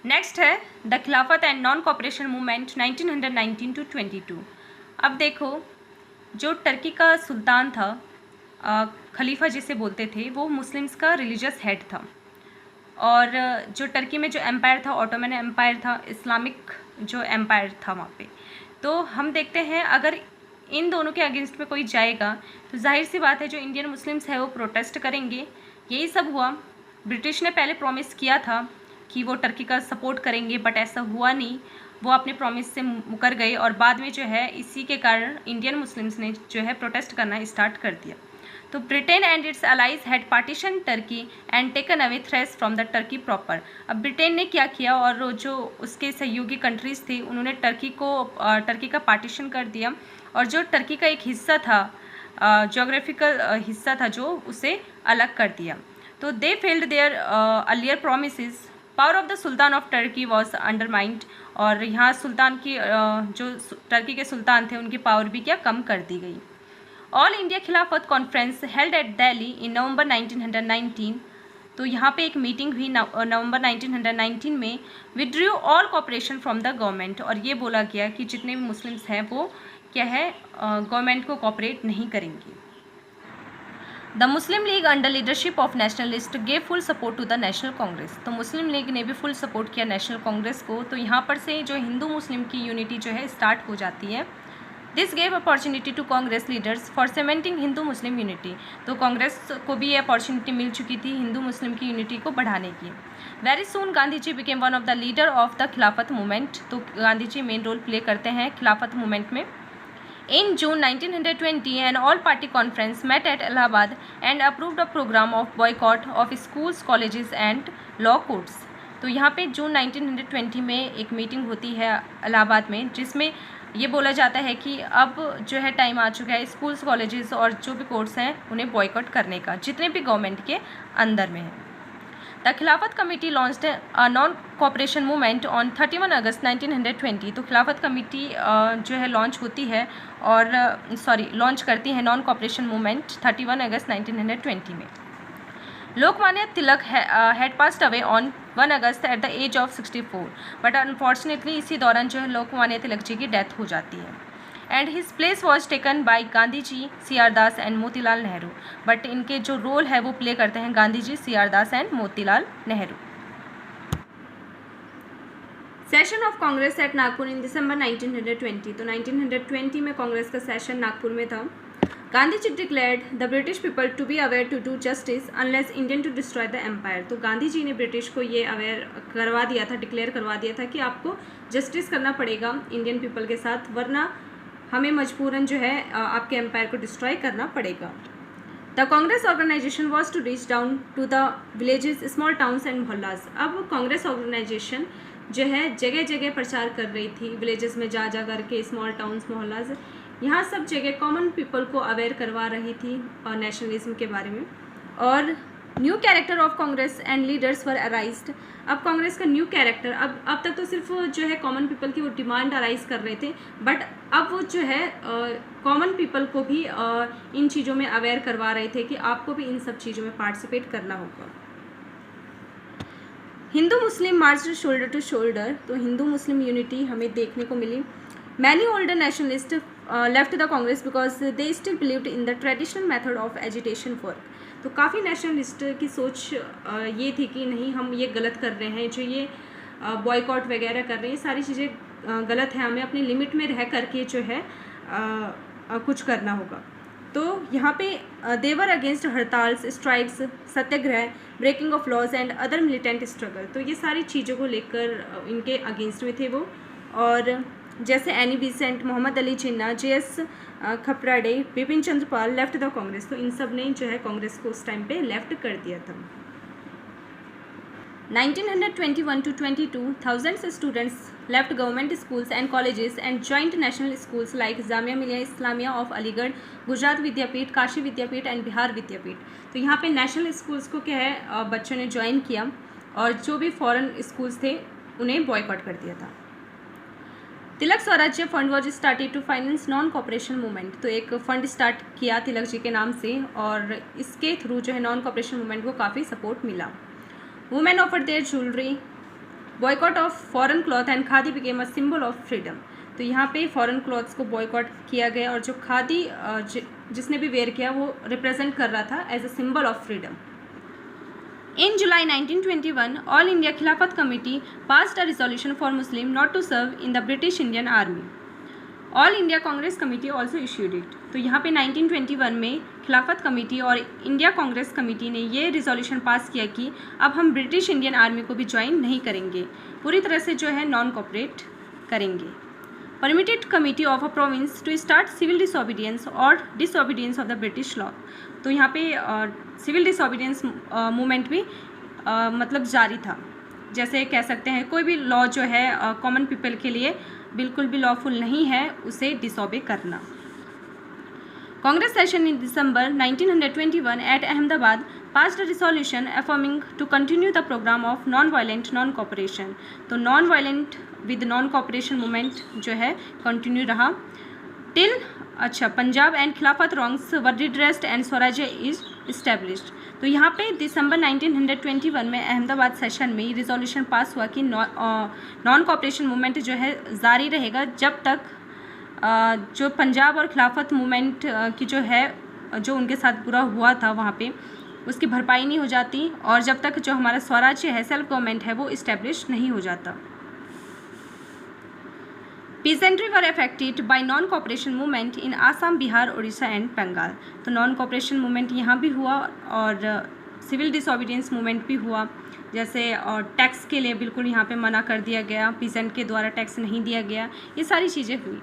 Next है the Khilafat and non cooperation movement 1919 to 22। अब देखो, जो टर्की का सुल्तान था, खलीफा जिसे बोलते थे, वो मुस्लिम्स का रिलीजियस हेड था। और जो टर्की में जो एम्पायर था, ऑटोमन एम्पायर था, इस्लामिक जो एम्पायर था वहाँ पे। तो हम देखते हैं अगर इन दोनों के अगेंस्ट में कोई जाएगा तो जाहिर सी बात है जो इंडियन मुस्लिम्स है वो प्रोटेस्ट करेंगे। यही सब हुआ। ब्रिटिश ने पहले प्रॉमिस किया था कि वो टर्की का सपोर्ट करेंगे, बट ऐसा हुआ नहीं। वो अपने प्रॉमिस से मुकर गए और बाद में जो है इसी के कारण इंडियन मुस्लिम्स ने जो है प्रोटेस्ट करना स्टार्ट कर दिया। तो Britain and its allies had partition Turkey and taken away Thrace from the Turkey proper. अब ब्रिटेन ने क्या किया, और जो उसके सहयोगी कंट्रीज़ थी उन्होंने टर्की का पार्टीशन कर दिया, और जो टर्की का एक हिस्सा था, जोग्राफिकल हिस्सा था, जो उसे अलग कर दिया। तो they failed their earlier promises. Power of the sultan of Turkey was undermined. और यहाँ सुल्तान की जो टर्की के सुल्तान थे उनकी पावर भी क्या कम कर दी गई। ऑल इंडिया खिलाफत कॉन्फ्रेंस हेल्ड एट दिल्ली इन नवंबर 1919। तो यहाँ पे एक मीटिंग हुई नवंबर 1919 में। Withdrew all cooperation from the government. और ये बोला गया कि जितने भी मुस्लिम्स हैं वो क्या है, गवर्नमेंट को कॉपरेट नहीं करेंगी। The Muslim League under leadership of nationalist gave full support to the national Congress. तो मुस्लिम लीग ने भी फुल सपोर्ट किया नेशनल कांग्रेस को। तो यहाँ पर से जो हिंदू मुस्लिम की यूनिटी जो है स्टार्ट हो जाती है। This gave opportunity to Congress leaders for cementing Hindu Muslim unity. तो कांग्रेस को भी ये अपॉर्चुनिटी मिल चुकी थी हिंदू मुस्लिम की यूनिटी को बढ़ाने की। Very soon Gandhi ji became one of the leader of the Khilafat movement. तो Gandhi ji main role play करते हैं खिलाफत मूवमेंट में। In June 1920, an all-party conference met at Allahabad and approved a program of boycott of schools, colleges and law courts. तो यहाँ पे जून 1920 में एक मीटिंग होती है इलाहाबाद में, जिसमें ये बोला जाता है कि अब जो है टाइम आ चुका है स्कूल्स, कॉलेजेस और जो भी कोर्ट्स हैं उन्हें बॉयकॉट करने का, जितने भी गवर्नमेंट के अंदर में हैं। द खिलाफत committee launched a non cooperation movement on 31 अगस्त 1920। तो खिलाफत कमेटी जो है लॉन्च होती है और लॉन्च करती है नॉन कॉपरेशन मूवमेंट 31 अगस्त 1920 में। Lokmanya Tilak had passed away on 1 August at the age of 64। But unfortunately इसी दौरान जो है लोकमान्य तिलक जी की डेथ हो जाती है। And his place was taken by Gandhi ji, C R Das and Motilal Nehru. But इनके जो रोल है वो प्ले करते हैं Gandhi ji, C R Das and Motilal Nehru. Session of Congress at Nagpur in December 1920। तो 1920 में कांग्रेस का सेशन नागपुर में था। Gandhi ji declared the British people to be aware to do justice unless Indian to destroy the empire. तो गांधी जी ने ब्रिटिश को ये अवेयर करवा दिया था, डिक्लेयर करवा दिया था कि आपको जस्टिस करना पड़ेगा इंडियन पीपल के साथ, वरना हमें मजबूरन जो है आपके एम्पायर को डिस्ट्रॉय करना पड़ेगा। The Congress organisation was to reach down to the villages, small towns and mohallas. अब कांग्रेस ऑर्गेनाइजेशन जो है जगह जगह प्रचार कर रही थी, विलेजेस में जा जा करके, स्मॉल टाउन्स, मोहल्लाज, यहाँ सब जगह कॉमन पीपल को अवेयर करवा रही थी नेशनलिज्म के बारे में। और new character of Congress and leaders were arised. अब कांग्रेस का न्यू कैरेक्टर, अब तक तो सिर्फ जो है कॉमन पीपल की वो डिमांड अराइज कर रहे थे, बट अब वो जो है कॉमन पीपल को भी इन चीज़ों में अवेयर करवा रहे थे कि आपको भी इन सब चीज़ों में पार्टिसिपेट करना होगा। Hindu Muslim march shoulder to shoulder. तो हिंदू मुस्लिम यूनिटी हमें देखने को मिली। Many older nationalist left the Congress because they still believed in the traditional method of agitation work. तो काफ़ी नेशनलिस्ट की सोच ये थी कि नहीं, हम ये गलत कर रहे हैं, जो ये बॉयकॉट वगैरह कर रहे हैं, सारी चीज़ें गलत हैं, हमें अपनी लिमिट में रह करके जो है कुछ करना होगा। तो यहाँ पे they were against hartals, strikes, satyagraha, breaking of laws and other militant struggle. तो ये सारी चीज़ों को लेकर इनके अगेंस्ट में थे वो। और जैसे Annie Besant, Mohammad Ali Jinnah, JS Khaparde, Bipin Chandra Pal left the Congress. तो इन सब ने जो है कांग्रेस को उस टाइम पे लेफ्ट कर दिया था। 1921 to 22, thousands of students left government schools and colleges and joined national schools like Jamia Millia Islamia of Aligarh, Gujarat Vidyapith, Kashi Vidyapith and Bihar Vidyapith. तो यहाँ पे नेशनल स्कूल्स को क्या है बच्चों ने ज्वाइन किया, और जो भी फॉरेन स्कूल्स थे उन्हें बॉयकॉट कर दिया था। Tilak Swarajya fund was started to finance non cooperation movement. तो एक फंड स्टार्ट किया तिलक जी के नाम से, और इसके थ्रू जो है नॉन कॉपरेशन मूवमेंट को काफ़ी सपोर्ट मिला। Women offer there jewellery boycott of foreign cloth and khadi became a symbol of freedom. तो यहाँ पे फॉरेन क्लॉथ्स को बॉयकॉट किया गया और जो खादी जिसने भी वेयर किया वो रिप्रेजेंट कर रहा था as a symbol of freedom. In July 1921, All India Khilafat Committee passed a resolution for Muslims not to serve in the British Indian Army. All India Congress Committee also issued it. तो यहाँ पे 1921 में खिलाफत committee और India Congress committee ने ये resolution pass किया कि अब हम ब्रिटिश इंडियन आर्मी को भी ज्वाइन नहीं करेंगे, पूरी तरह से जो है नॉन कोऑपरेट करेंगे। Permitted committee of a province to start civil disobedience और disobedience of the British law. तो यहाँ पे सिविल डिसोबीडियंस मूवमेंट भी मतलब जारी था। जैसे कह सकते हैं कोई भी लॉ जो है कॉमन पीपल के लिए बिल्कुल भी लॉफुल नहीं है उसे डिसोबे करना। Congress session in December 1921 at Ahmedabad passed a resolution affirming to continue the program of non-violent non-cooperation। तो non-violent with non-cooperation movement जो है कंटिन्यू रहा टिल पंजाब एंड खिलाफत रॉन्ग्स वर redressed एंड स्वराज्य इज established। तो यहाँ पे दिसंबर 1921 में अहमदाबाद सेशन में रिजोल्यूशन पास हुआ कि नॉन कॉपरेशन मूवमेंट जो है जारी रहेगा जब तक जो पंजाब और खिलाफत मूवमेंट की जो है जो उनके साथ बुरा हुआ था वहाँ पे उसकी भरपाई नहीं हो जाती और जब तक जो हमारा स्वराज्य है सेल्फ गवर्नमेंट है वो इस्टेब्लिश नहीं हो जाता। Peasantry were affected by non cooperation movement in Assam, Bihar, Orissa and Bengal. तो नॉन कॉपरेशन मूवमेंट यहाँ भी हुआ और सिविल डिसोबीडियंस मूवमेंट भी हुआ। जैसे और टैक्स के लिए बिल्कुल यहाँ पे मना कर दिया गया, पीजेंट के द्वारा टैक्स नहीं दिया गया, ये सारी चीज़ें हुई।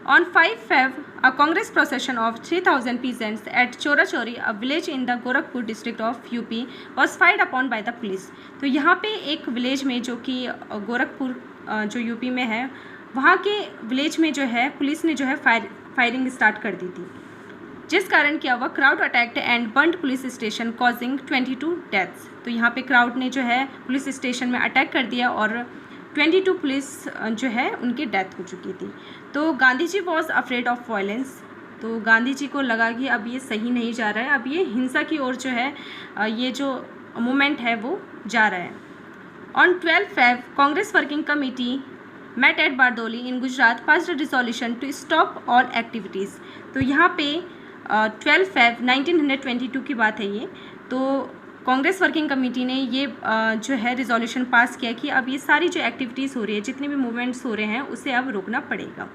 On 5 Feb, a Congress procession of 3,000 peasants at Chorachori, a village in the Gorakhpur district of UP, was fired upon by the police। तो यहाँ पे एक विलेज में जो कि गोरखपुर जो यूपी में है वहाँ के विलेज में जो है पुलिस ने जो है फायरिंग स्टार्ट कर दी थी, जिस कारण क्या हुआ crowd attacked and burned police station causing 22 deaths. तो यहाँ पे क्राउड ने जो है पुलिस स्टेशन में अटैक कर दिया और 22 पुलिस जो है उनकी डेथ हो चुकी थी। तो गांधी जी वॉज अफ्रेड ऑफ वायलेंस। तो गांधी जी को लगा कि अब ये सही नहीं जा रहा है, अब ये हिंसा की ओर जो है ये जो मूवमेंट है वो जा रहा है। On 12 Feb, Congress working committee met at Bardoli in Gujarat passed a resolution to stop all activities. तो यहाँ पे 12 Feb 1922 की बात है ये। तो कांग्रेस वर्किंग कमेटी ने ये जो है रिजोल्यूशन पास किया कि अब ये सारी जो एक्टिविटीज़ हो रही है, जितने भी मूवमेंट्स हो रहे हैं, उसे अब रोकना पड़ेगा।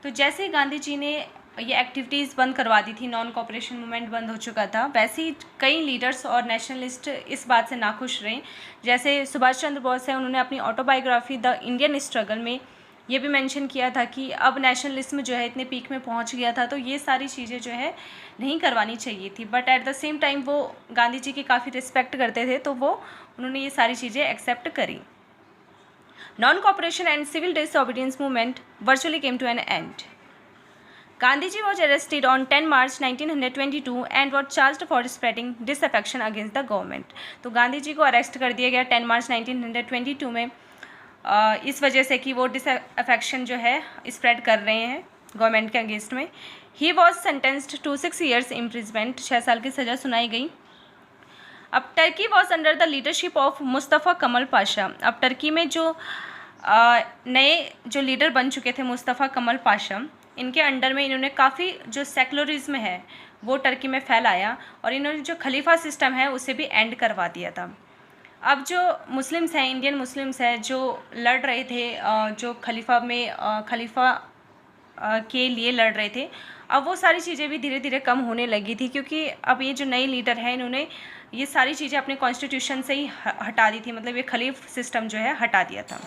तो जैसे गांधी जी ने ये एक्टिविटीज़ बंद करवा दी थी, नॉन कॉपरेशन मूवमेंट बंद हो चुका था, वैसे ही कई लीडर्स और नेशनलिस्ट इस बात से नाखुश रहे। जैसे सुभाष चंद्र बोस है, उन्होंने अपनी ऑटोबायोग्राफी द इंडियन स्ट्रगल में ये भी मेंशन किया था कि अब नेशनलिज्म जो है इतने पीक में पहुंच गया था, तो ये सारी चीज़ें जो है नहीं करवानी चाहिए थी। But at the same time वो गांधी जी की काफ़ी रिस्पेक्ट करते थे, तो उन्होंने ये सारी चीज़ें एक्सेप्ट करी। Non cooperation and civil disobedience movement virtually came to an end. Gandhi ji was arrested on 10 March 1922 and was charged for spreading disaffection against the government। तो गांधी जी को अरेस्ट कर दिया गया 10 मार्च 1922 में इस वजह से कि वो डिसअफेक्शन जो है स्प्रेड कर रहे हैं गवर्नमेंट के अगेंस्ट में। He was sentenced to 6 years imprisonment, 6 साल की सज़ा सुनाई गई। अब Turkey was under the leadership of Mustafa Kemal Pasha. अब टर्की में जो नए जो लीडर बन चुके थे मुस्तफ़ा कमल पाशा, इनके अंडर में इन्होंने काफ़ी जो सेकुलरिज्म है वो टर्की में फैलाया और इन्होंने जो खलीफा सिस्टम है उसे भी एंड करवा दिया था। अब जो मुस्लिम्स हैं, इंडियन मुस्लिम्स हैं जो लड़ रहे थे, जो खलीफा के लिए लड़ रहे थे, अब वो सारी चीज़ें भी धीरे धीरे कम होने लगी थी, क्योंकि अब ये जो नए लीडर हैं इन्होंने ये सारी चीज़ें अपने कॉन्स्टिट्यूशन से ही हटा दी थी, मतलब ये खलीफ सिस्टम जो है हटा दिया था।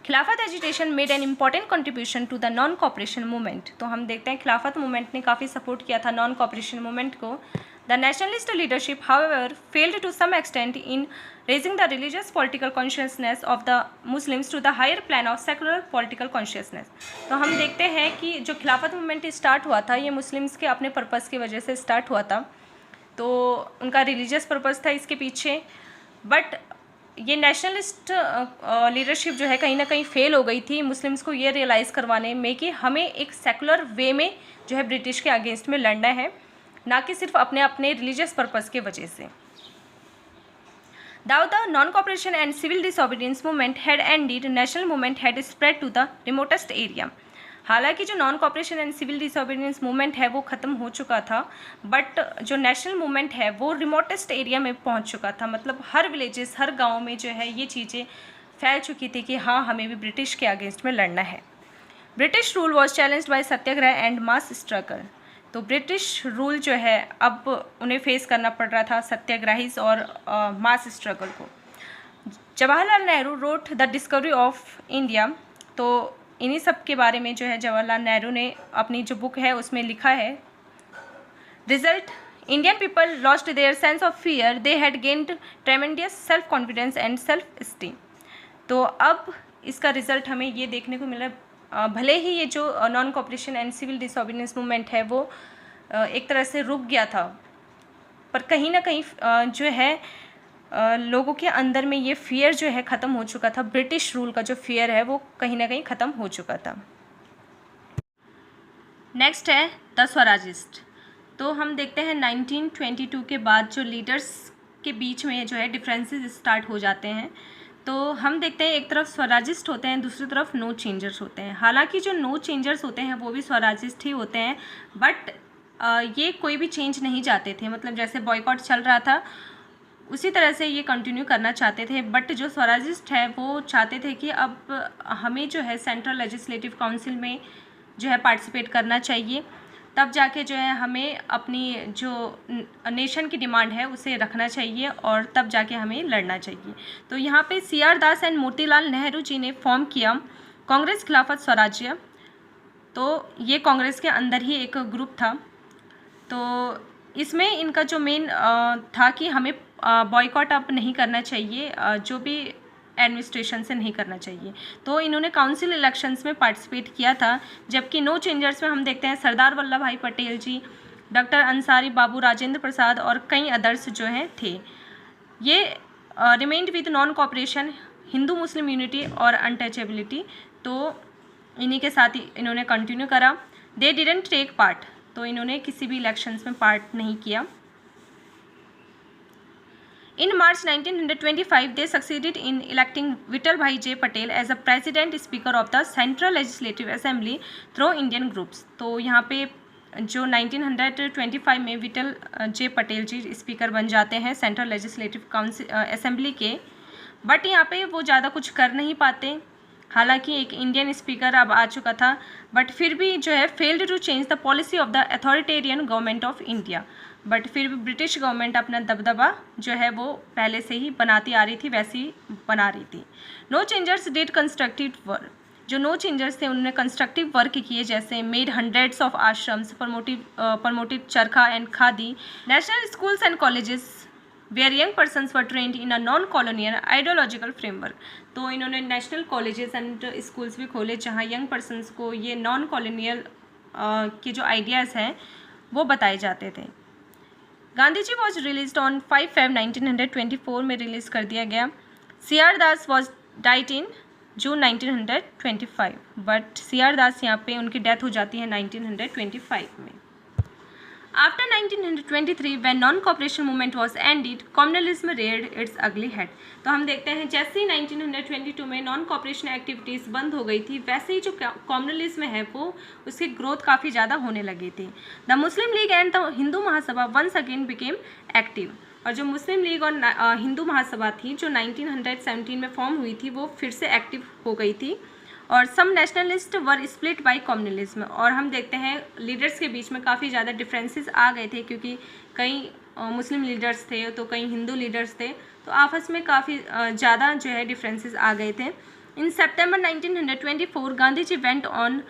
Khilafat agitation made an important contribution to the non cooperation movement. तो हम देखते हैं खिलाफत मूवमेंट ने काफ़ी सपोर्ट किया था नॉन कॉपरेशन मूवमेंट को। The nationalist leadership however failed to some extent in raising the religious political consciousness of the Muslims to the higher plan of secular political consciousness. तो हम देखते हैं कि जो खिलाफत मूवमेंट स्टार्ट हुआ था ये मुस्लिम्स के अपने पर्पज़ की वजह से स्टार्ट हुआ था, तो उनका रिलीजियस पर्पज़ था इसके पीछे। बट ये नेशनलिस्ट लीडरशिप जो है कहीं ना कहीं फेल हो गई थी मुस्लिम्स को ये रियलाइज़ करवाने में कि हमें एक सेकुलर वे में जो है ब्रिटिश के अगेंस्ट में लड़ना है, ना कि सिर्फ अपने अपने रिलीजियस पर्पज़ के वजह से। Though the non-cooperation and civil disobedience movement had ended, national movement had spread to the remotest area. हालांकि जो non cooperation and civil disobedience movement है वो ख़त्म हो चुका था, बट जो नेशनल मूवमेंट है वो रिमोटेस्ट एरिया में पहुंच चुका था। मतलब हर विलेजेस, हर गांव में जो है ये चीज़ें फैल चुकी थी कि हाँ, हमें भी ब्रिटिश के अगेंस्ट में लड़ना है। British rule was challenged by satyagraha and mass struggle. तो ब्रिटिश रूल जो है अब उन्हें फेस करना पड़ रहा था सत्याग्रहीज और मास स्ट्रगल को। Jawaharlal Nehru wrote the discovery of India. तो इन्हीं सब के बारे में जो है जवाहरलाल नेहरू ने अपनी जो बुक है उसमें लिखा है, result Indian people lost their sense of fear, they had gained tremendous self confidence and self esteem. तो अब इसका रिजल्ट हमें ये देखने को मिला, भले ही ये जो non cooperation and civil disobedience movement है वो एक तरह से रुक गया था, पर कहीं ना कहीं जो है लोगों के अंदर में ये फियर जो है ख़त्म हो चुका था। ब्रिटिश रूल का जो फियर है वो कहीं ना कहीं ख़त्म हो चुका था। नेक्स्ट है द स्वराजिस्ट। तो हम देखते हैं 1922 के बाद जो लीडर्स के बीच में जो है डिफरेंसेस स्टार्ट हो जाते हैं। तो हम देखते हैं एक तरफ स्वराजिस्ट होते हैं, दूसरी तरफ नो चेंजर्स होते हैं। हालांकि जो नो चेंजर्स होते हैं वो भी स्वराजिस्ट ही होते हैं, बट ये कोई भी चेंज नहीं चाहते थे। मतलब जैसे बॉयकॉट चल रहा था उसी तरह से ये कंटिन्यू करना चाहते थे, बट जो स्वराजिस्ट है वो चाहते थे कि अब हमें जो है सेंट्रल लेजिस्लेटिव काउंसिल में जो है पार्टिसिपेट करना चाहिए, तब जाके जो है हमें अपनी जो नेशन की डिमांड है उसे रखना चाहिए और तब जाके हमें लड़ना चाहिए। तो यहाँ पे CR दास एंड मोतीलाल नेहरू जी ने फॉर्म किया कांग्रेस खिलाफत स्वराज्य। तो ये कांग्रेस के अंदर ही एक ग्रुप था। तो इसमें इनका जो मेन था कि हमें बॉयकॉट अब नहीं करना चाहिए, जो भी एडमिनिस्ट्रेशन से नहीं करना चाहिए। तो इन्होंने काउंसिल इलेक्शंस में पार्टिसिपेट किया था। जबकि नो चेंजर्स में हम देखते हैं सरदार वल्लभ भाई पटेल जी, डॉक्टर अंसारी, बाबू राजेंद्र प्रसाद और कई अदर्स जो हैं थे। ये remained with non cooperation, Hindu Muslim unity और अनटचेबिलिटी। तो इन्हीं के साथ ही इन्होंने कंटिन्यू करा। They didn't take part. तो इन्होंने किसी भी इलेक्शंस में पार्ट नहीं किया। In March 1925, they succeeded in electing Vittal Bhai J. Patel as a President Speaker of the Central Legislative Assembly through Indian groups. तो यहाँ पे जो 1925 में विटल जे पटेल जी स्पीकर बन जाते हैं सेंट्रल लेजिस्लेटिव काउंसिल असेंबली के, बट यहाँ पे वो ज़्यादा कुछ कर नहीं पाते। हालांकि एक इंडियन स्पीकर अब आ चुका था, बट फिर भी जो है failed to change the policy of the authoritarian government of India. But फिर भी ब्रिटिश गवर्नमेंट अपना दबदबा जो है वो पहले से ही बनाती आ रही थी, वैसी ही बना रही थी। No changers did constructive work. जो नो चेंजर्स थे उन्होंने कंस्ट्रक्टिव वर्क किए, जैसे made hundreds of ashrams, promoted charkha and khadi, national schools and colleges where young persons were trained in a non colonial ideological framework. तो इन्होंने नेशनल कॉलेजेस एंड स्कूल्स भी खोले जहाँ यंग पर्सनस को ये नॉन कॉलोनियल के जो आइडियाज़ हैं वो बताए जाते थे। Gandhi ji was release on 5 Feb 1924 में रिलीज़ कर दिया गया। CR Das was diet in June 1925, but CR दास यहाँ पे उनकी डेथ हो जाती है 1925 में। After 1923, when non-cooperation movement was ended, communalism reared its ugly head. तो हम देखते हैं जैसे ही 1922 में नॉन कॉपरेशन एक्टिविटीज़ बंद हो गई थी, वैसे ही जो कम्युनलिज्म है वो उसकी ग्रोथ काफ़ी ज़्यादा होने लगी थी। The Muslim League and the Hindu Mahasabha once again became active. और जो मुस्लिम लीग और हिंदू महासभा थी जो 1917 में फॉर्म हुई थी वो फिर से एक्टिव हो गई थी। और सम नेशनलिस्ट वर स्प्लिट बाय कम्युनलिज्म। और हम देखते हैं लीडर्स के बीच में काफ़ी ज़्यादा डिफरेंसेस आ गए थे, क्योंकि कई मुस्लिम लीडर्स थे तो कई हिंदू लीडर्स थे, तो आपस में काफ़ी ज़्यादा जो है डिफरेंसेस आ गए थे। In September 1924 Gandhi ji went on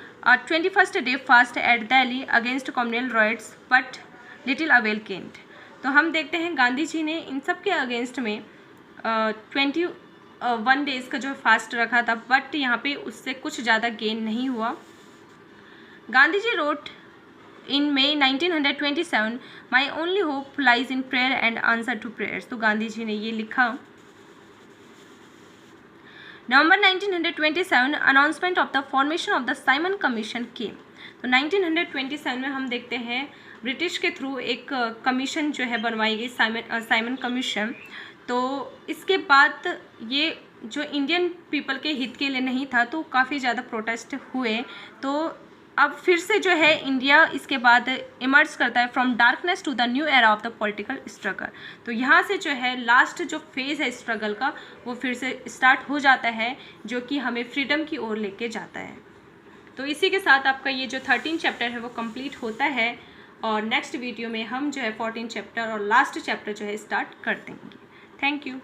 21st day fast at Delhi against communal riots but little avail केंट। तो हम देखते हैं गांधी जी ने इन सब के अगेंस्ट में 21 डेज़ का जो फास्ट रखा था, बट यहाँ पे उससे कुछ ज़्यादा गेन नहीं हुआ। Gandhi ji wrote in May 1927 my only hope lies in prayer and answer to prayers. तो गांधी जी ने ये लिखा। November 1927 announcement of the formation of the Simon commission came. तो 1927 में हम देखते हैं ब्रिटिश के थ्रू एक कमीशन जो है बनवाई गई, साइमन कमीशन। तो इसके बाद ये जो इंडियन पीपल के हित के लिए नहीं था, तो काफ़ी ज़्यादा प्रोटेस्ट हुए। तो अब फिर से जो है इंडिया इसके बाद इमर्ज करता है from darkness to the new era of the political struggle. तो यहाँ से जो है लास्ट जो फेज़ है स्ट्रगल का वो फिर से स्टार्ट हो जाता है, जो कि हमें फ्रीडम की ओर लेके जाता है। तो इसी के साथ आपका ये जो 13 चैप्टर है वो कंप्लीट होता है, और नेक्स्ट वीडियो में हम जो है 14 चैप्टर और लास्ट चैप्टर जो है स्टार्ट कर देंगे। Thank you.